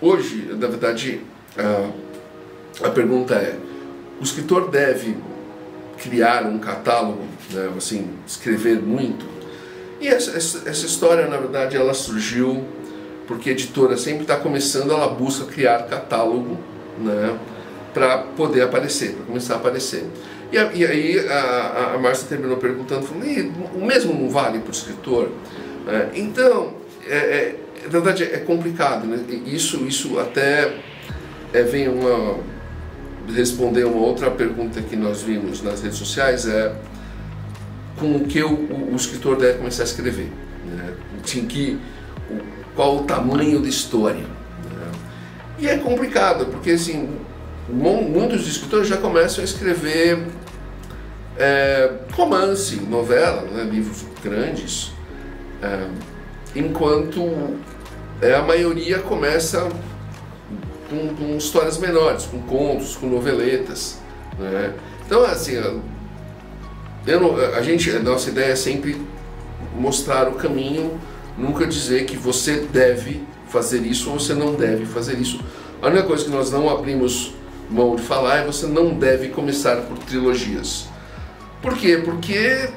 Hoje, na verdade, a pergunta é: o escritor deve criar um catálogo, né, assim, escrever muito? E essa história, na verdade, ela surgiu porque a editora sempre está começando, ela busca criar catálogo, né, para poder aparecer, para começar a aparecer. E aí a Márcia terminou perguntando, falando, o mesmo não vale para o escritor? Então, na verdade é complicado, né? Isso até vem responder uma outra pergunta que nós vimos nas redes sociais, com o que o escritor deve começar a escrever, né? Qual o tamanho da história, né? E é complicado, porque assim, muitos escritores já começam a escrever romance, novela, né, livros grandes, enquanto a maioria começa com histórias menores, com contos, com noveletas, né? Então, assim, a nossa ideia é sempre mostrar o caminho, nunca dizer que você deve fazer isso ou você não deve fazer isso. A única coisa que nós não abrimos mão de falar é: você não deve começar por trilogias. Por quê? Porque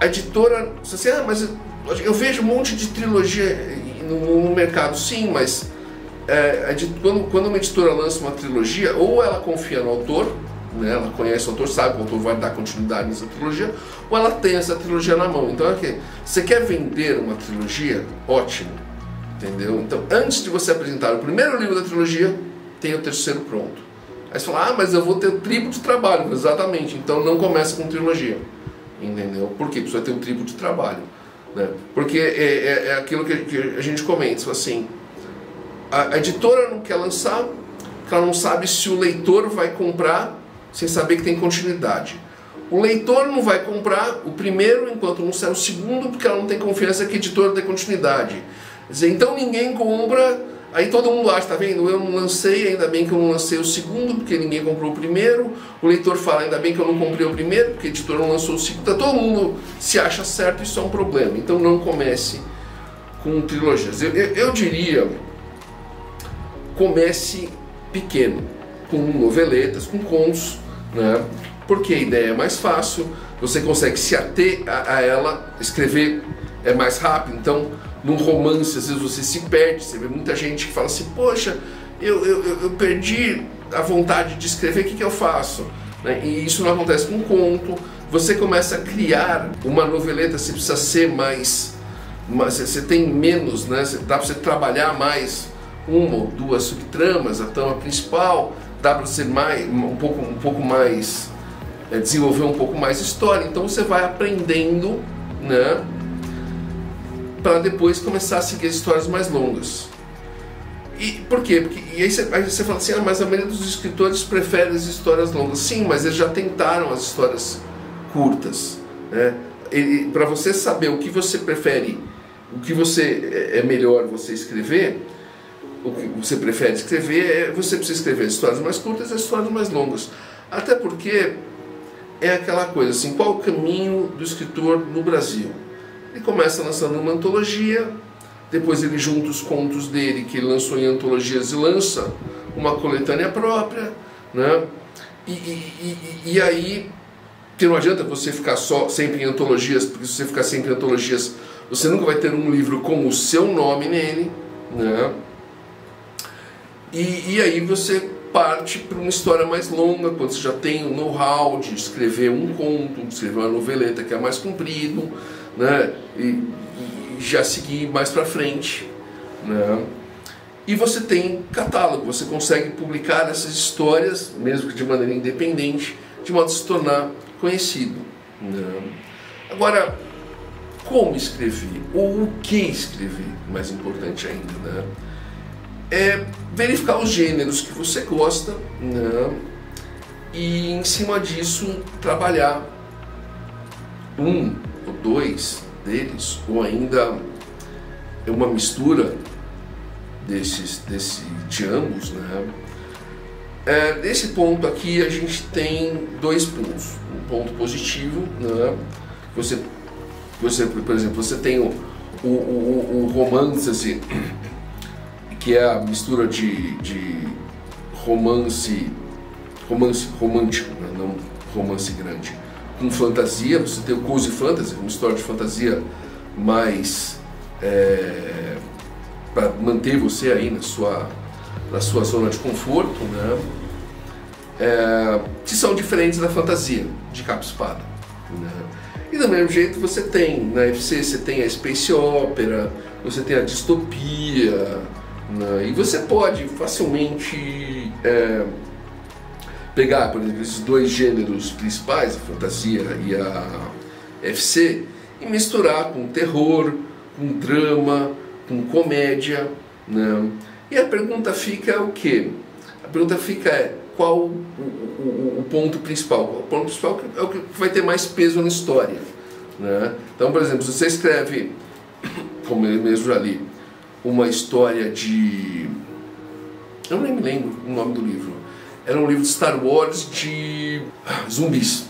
a editora, você assim, mas eu vejo um monte de trilogia no mercado. Sim, mas quando uma editora lança uma trilogia, ou ela confia no autor, né, ela conhece o autor, sabe que o autor vai dar continuidade nessa trilogia, ou ela tem essa trilogia na mão. Então, você quer vender uma trilogia? Ótimo, entendeu? Então, antes de você apresentar o primeiro livro da trilogia, tem o terceiro pronto. Aí você fala: mas eu vou ter o triplo de trabalho. Exatamente, então não começa com trilogia, entendeu? Por quê? Porque você vai ter um triplo de trabalho, né? Porque é aquilo que a gente comenta, assim, a editora não quer lançar, porque ela não sabe se o leitor vai comprar sem saber que tem continuidade. O leitor não vai comprar o primeiro enquanto não sai o segundo, porque ela não tem confiança que a editora tem continuidade. Quer dizer, então ninguém compra, aí todo mundo acha, tá vendo? Eu não lancei, ainda bem que eu não lancei o segundo, porque ninguém comprou o primeiro. O leitor fala: ainda bem que eu não comprei o primeiro, porque a editora não lançou o segundo. Então, todo mundo se acha certo, isso é um problema. Então não comece com trilogias. Eu diria, comece pequeno, com noveletas, com contos, né? Porque a ideia é mais fácil, você consegue se ater a ela, escrever é mais rápido. Então, num romance, às vezes você se perde. Você vê muita gente que fala assim: poxa, eu perdi a vontade de escrever, o que eu faço? Né? E isso não acontece com um conto. Você começa a criar uma noveleta, você precisa ser mais você tem menos, né? Dá para você trabalhar mais uma ou duas subtramas, a trama principal, dá para ser um pouco mais, desenvolver um pouco mais história. Então você vai aprendendo, né, para depois começar a seguir as histórias mais longas. E por quê? Aí você fala assim: mas a maioria dos escritores prefere as histórias longas. Sim, mas eles já tentaram as histórias curtas, né? Para você saber o que você prefere, o que é melhor você escrever, o que você prefere escrever, você precisa escrever as histórias mais curtas e as histórias mais longas. Até porque é aquela coisa assim: qual o caminho do escritor no Brasil? Ele começa lançando uma antologia, depois ele junta os contos dele que ele lançou em antologias e lança uma coletânea própria, né? E aí, que não adianta você ficar sempre em antologias, porque se você ficar sempre em antologias, você nunca vai ter um livro com o seu nome nele, né? E aí você parte para uma história mais longa, quando você já tem o know-how de escrever um conto, de escrever uma noveleta que é mais comprido, né? E já seguir mais para frente, né? E você tem catálogo, você consegue publicar essas histórias, mesmo que de maneira independente, de modo a se tornar conhecido, né? Agora, como escrever? Ou o que escrever? Mais importante ainda, né? É verificar os gêneros que você gosta, né? E em cima disso trabalhar um ou dois deles, ou ainda uma mistura de ambos, né? Nesse ponto aqui a gente tem dois pontos. Um ponto positivo, né? Você, por exemplo, você tem o romance assim, que é a mistura de romance romântico, né? Não romance grande, com fantasia. Você tem o cozy fantasy, uma história de fantasia mais para manter você aí na sua zona de conforto, né? Que são diferentes da fantasia de capa e espada, né? E do mesmo jeito você tem na FC, você tem a space opera, você tem a distopia, né? E você pode facilmente pegar, por exemplo, esses dois gêneros principais, a fantasia e a FC, e misturar com terror, com drama, com comédia, né? E a pergunta fica o quê? A pergunta fica qual o ponto principal? O ponto principal é o que vai ter mais peso na história, né? Então, por exemplo, se você escreve, como eu mesmo já li, uma história de... eu nem me lembro o nome do livro. Era um livro de Star Wars de zumbis.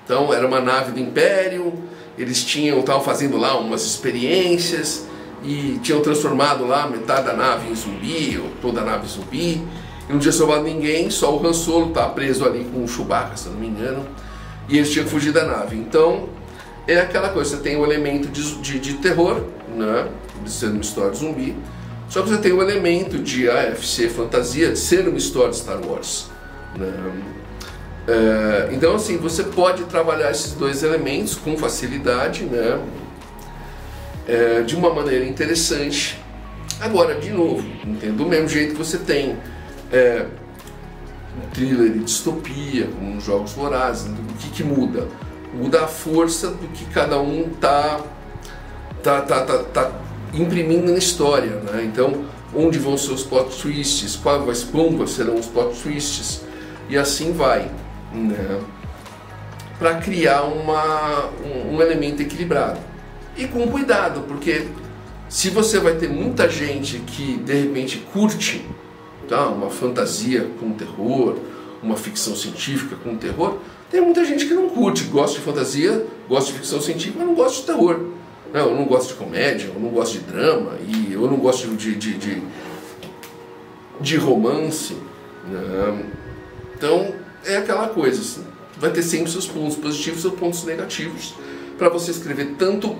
Então era uma nave do Império, eles estavam fazendo lá umas experiências e tinham transformado lá metade da nave em zumbi, ou toda a nave em zumbi, e não tinha salvado ninguém, só o Han Solo estava preso ali com o Chewbacca, se eu não me engano, e eles tinham que fugir da nave. Então é aquela coisa, você tem o elemento de terror, né, de ser uma história de zumbi, só que você tem o elemento de AFC, fantasia, de ser uma história de Star Wars, né? Então assim, você pode trabalhar esses dois elementos com facilidade, né? De uma maneira interessante. Agora, de novo, do mesmo jeito que você tem um thriller de distopia, como Jogos Vorazes, o que muda? Muda a força do que cada um tá imprimindo na história, né? Então, onde vão ser os plot twists, quais serão os plot twists, e assim vai, né? Para criar um elemento equilibrado. E com cuidado, porque se você vai ter muita gente que de repente curte, tá, uma fantasia com terror, uma ficção científica com terror, tem muita gente que não curte, gosta de fantasia, gosta de ficção científica, mas não gosta de terror. Eu não gosto de comédia, eu não gosto de drama, e eu não gosto de romance, né? Então é aquela coisa, assim, vai ter sempre seus pontos positivos e seus pontos negativos para você escrever tanto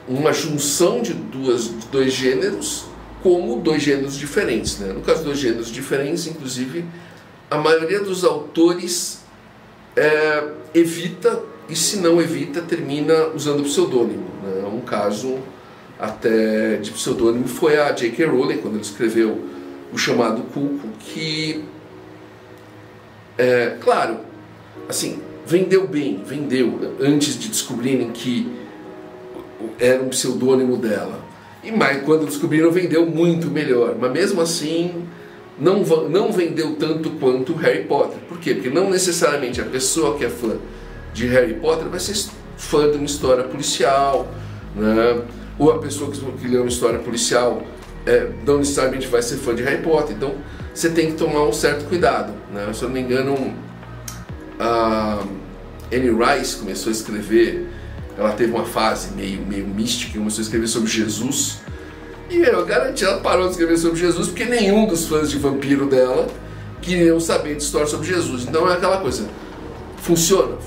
uma junção de dois gêneros como dois gêneros diferentes, né? No caso de dois gêneros diferentes, inclusive, a maioria dos autores evita, e se não evita, termina usando pseudônimo, né? Um caso até de pseudônimo foi a J.K. Rowling, quando ele escreveu O Chamado Cuco, que, claro, assim, vendeu bem, antes de descobrirem que era um pseudônimo dela. E mais, quando descobriram, vendeu muito melhor. Mas mesmo assim, não vendeu tanto quanto Harry Potter. Por quê? Porque não necessariamente a pessoa que é fã de Harry Potter vai ser fã de uma história policial, né? Ou a pessoa que lê uma história policial não necessariamente vai ser fã de Harry Potter. Então você tem que tomar um certo cuidado, né? Se eu não me engano, a Anne Rice começou a escrever, ela teve uma fase meio mística, começou a escrever sobre Jesus, e eu garanti, ela parou de escrever sobre Jesus porque nenhum dos fãs de vampiro dela queriam saber de história sobre Jesus. Então é aquela coisa, funciona.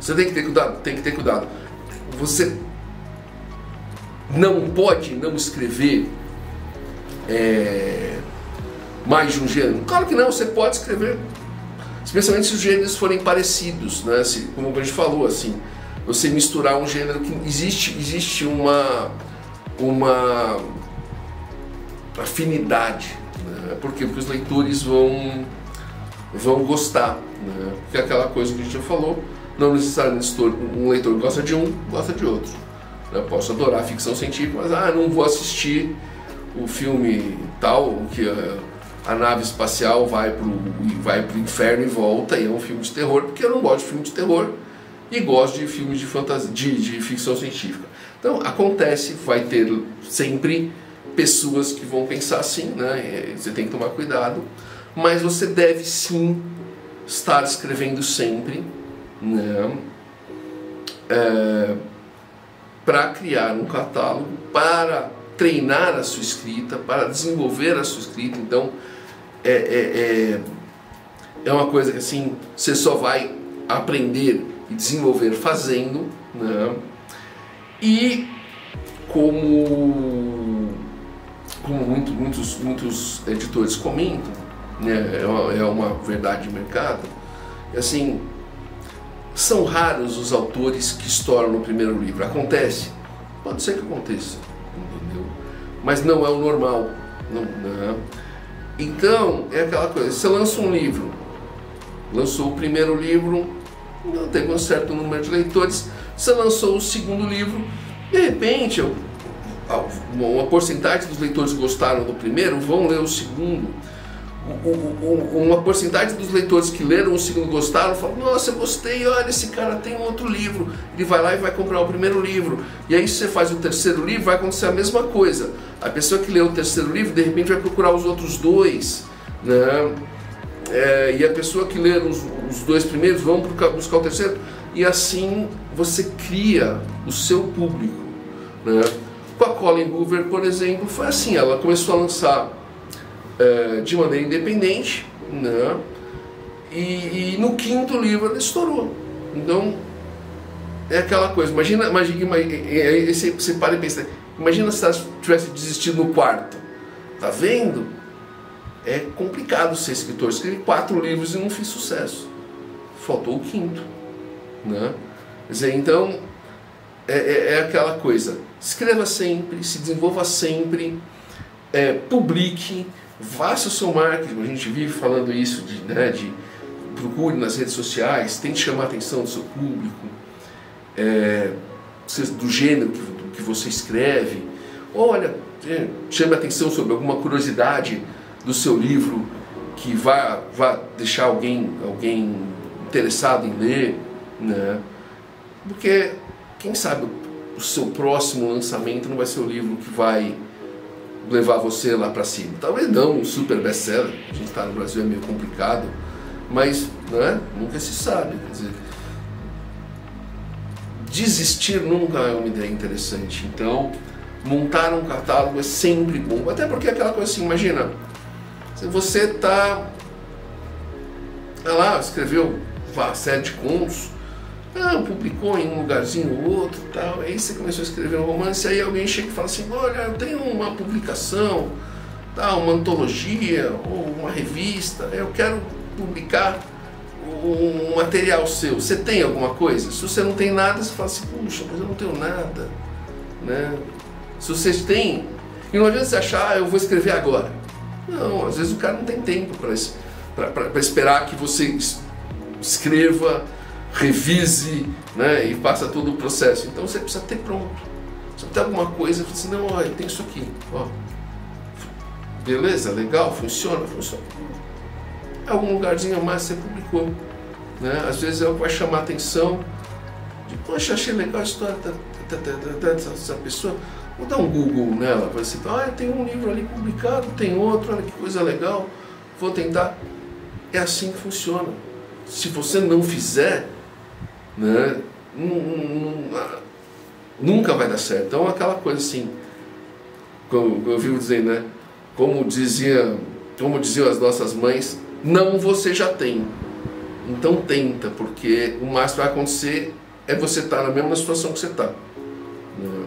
Você tem que ter cuidado, Você não pode não escrever mais de um gênero. Claro que não, você pode escrever, especialmente se os gêneros forem parecidos, né? Como a gente falou, assim, você misturar um gênero que existe uma afinidade, né? Por quê? Porque os leitores vão gostar, né? Porque é aquela coisa que a gente já falou, não necessariamente um leitor gosta de um, gosta de outro. Eu posso adorar ficção científica, mas não vou assistir o filme tal, que a nave espacial vai pro inferno e volta, e é um filme de terror, porque eu não gosto de filme de terror e gosto de filmes de fantasia, de ficção científica. Então acontece, vai ter sempre pessoas que vão pensar assim, né? Você tem que tomar cuidado, mas você deve sim estar escrevendo sempre, né? Para criar um catálogo, para treinar a sua escrita, para desenvolver a sua escrita. Então é uma coisa que assim você só vai aprender e desenvolver fazendo, né? E como muitos editores comentam, né, é uma verdade de mercado, assim, são raros os autores que estouram no primeiro livro. Acontece? Pode ser que aconteça, entendeu? Mas não é o normal. Não. Então, é aquela coisa, você lança um livro, lançou o primeiro livro, não teve um certo número de leitores, você lançou o segundo livro, de repente, uma porcentagem dos leitores que gostaram do primeiro vão ler o segundo. Uma porcentagem dos leitores que leram o segundo gostaram, falam: nossa, eu gostei, olha, esse cara tem um outro livro. Ele vai lá e vai comprar o primeiro livro. E aí, se você faz o terceiro livro, vai acontecer a mesma coisa. A pessoa que leu o terceiro livro, de repente, vai procurar os outros dois, né? E a pessoa que lê os dois primeiros vão buscar o terceiro. E assim você cria o seu público, né? Com a Colleen Hoover, por exemplo, foi assim. Ela começou a lançar de maneira independente, né? E no quinto livro ela estourou. Então é aquela coisa, imagina aí você para e pensa, imagina se ela tivesse desistido no quarto, tá vendo? É complicado ser escritor. Escrevi 4 livros e não fiz sucesso, faltou o quinto, né? Quer dizer, então é aquela coisa, escreva sempre, se desenvolva sempre, publique, faça o seu marketing. A gente vive falando isso, de procure nas redes sociais, tente chamar a atenção do seu público, do gênero que você escreve. Olha, chame a atenção sobre alguma curiosidade do seu livro que vá deixar alguém interessado em ler, né? Porque quem sabe o seu próximo lançamento não vai ser o livro que vai levar você lá para cima. Talvez não um super best-seller, a gente está no Brasil, é meio complicado, mas, né, nunca se sabe. Quer dizer, desistir nunca é uma ideia interessante. Então, montar um catálogo é sempre bom, até porque é aquela coisa assim, imagina, se você está lá, escreveu uma série de contos, publicou em um lugarzinho ou outro, tal, aí você começou a escrever um romance, aí alguém chega e fala assim: olha, eu tenho uma publicação, tal, uma antologia ou uma revista, eu quero publicar um material seu, você tem alguma coisa? Se você não tem nada, você fala assim: puxa, mas eu não tenho nada, né? Se vocês têm, e não adianta você achar: eu vou escrever agora. Não, às vezes o cara não tem tempo para esperar que você escreva, revise, né, e passa todo o processo. Então você precisa ter pronto. Se você tem alguma coisa, você assim: não, olha, tem isso aqui, ó. Beleza, legal, funciona. Algum lugarzinho a mais você publicou, né? Às vezes é o que vai chamar a atenção de: poxa, achei legal a história dessa pessoa, vou dar um Google nela, para você: tem um livro ali publicado, tem outro, olha que coisa legal, vou tentar. É assim que funciona. Se você não fizer, né, nunca vai dar certo. Então aquela coisa assim, como eu vivo dizendo, né, como diziam as nossas mães: não, você já tem. Então tenta, porque o máximo que vai acontecer é você estar na mesma situação que você está, né?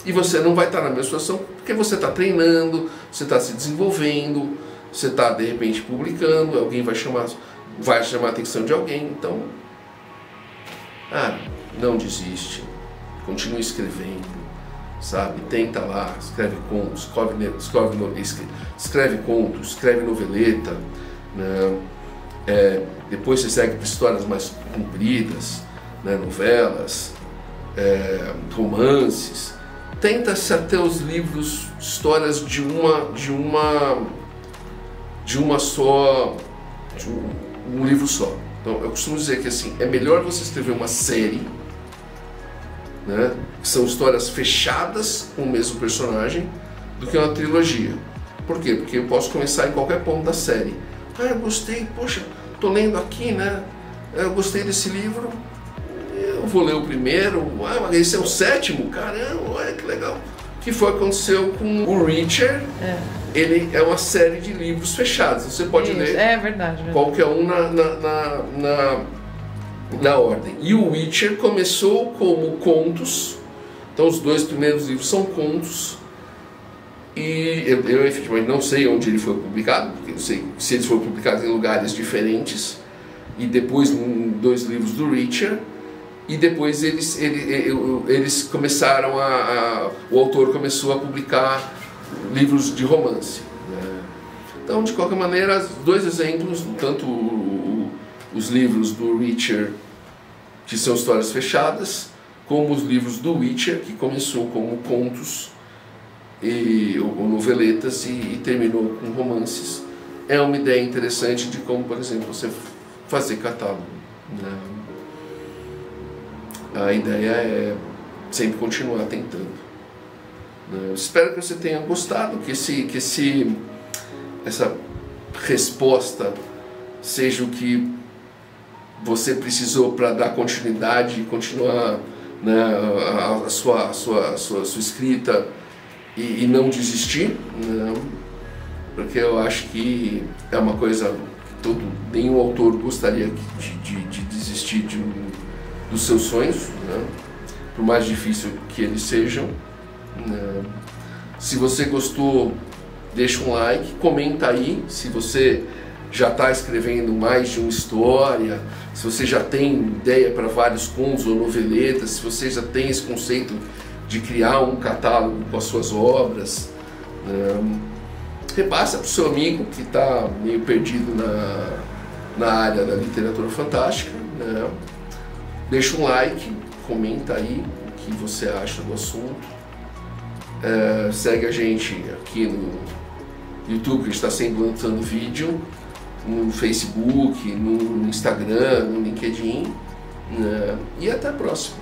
E você não vai estar na mesma situação porque você está treinando, você está se desenvolvendo, você está de repente publicando, alguém vai chamar a atenção de alguém. Então, não desiste, continue escrevendo, sabe? Tenta lá, escreve contos, escreve contos, escreve noveleta, né? Depois você segue para histórias mais compridas, né? Novelas, romances. Tenta-se até os livros, histórias de um livro só. Então eu costumo dizer que assim, é melhor você escrever uma série, né, que são histórias fechadas com o mesmo personagem, do que uma trilogia. Por quê? Porque eu posso começar em qualquer ponto da série. Eu gostei, poxa, tô lendo aqui, né? Eu gostei desse livro, eu vou ler o primeiro. Mas esse é o 7º? Caramba, olha que legal. que foi o que aconteceu com o Reacher. Ele é uma série de livros fechados, você pode ler verdade. qualquer um na ordem. E o Witcher começou como contos, então os 2 primeiros livros são contos, e eu efetivamente não sei onde ele foi publicado, porque eu sei se eles foram publicados em lugares diferentes, e depois 2 livros do Witcher, e depois eles começaram o autor começou a publicar livros de romance, né? Então, de qualquer maneira, 2 exemplos, tanto os livros do Reacher, que são histórias fechadas, como os livros do Witcher, que começou como contos ou noveletas e terminou com romances. É uma ideia interessante de como, por exemplo, você fazer catálogo, né? A ideia é sempre continuar tentando. Eu espero que você tenha gostado, que essa resposta seja o que você precisou para dar continuidade e continuar, né, a sua escrita e não desistir, né? Porque eu acho que é uma coisa que nenhum autor gostaria de desistir dos seus sonhos, né? Por mais difícil que eles sejam. Se você gostou, deixa um like, comenta aí se você já está escrevendo mais de uma história, se você já tem ideia para vários contos ou noveletas, se você já tem esse conceito de criar um catálogo com as suas obras. Repassa para o seu amigo que está meio perdido na área da literatura fantástica, né? Deixa um like, comenta aí o que você acha do assunto. Segue a gente aqui no YouTube, que a gente está sempre lançando vídeo, no Facebook, no Instagram, no LinkedIn, né? E até a próxima.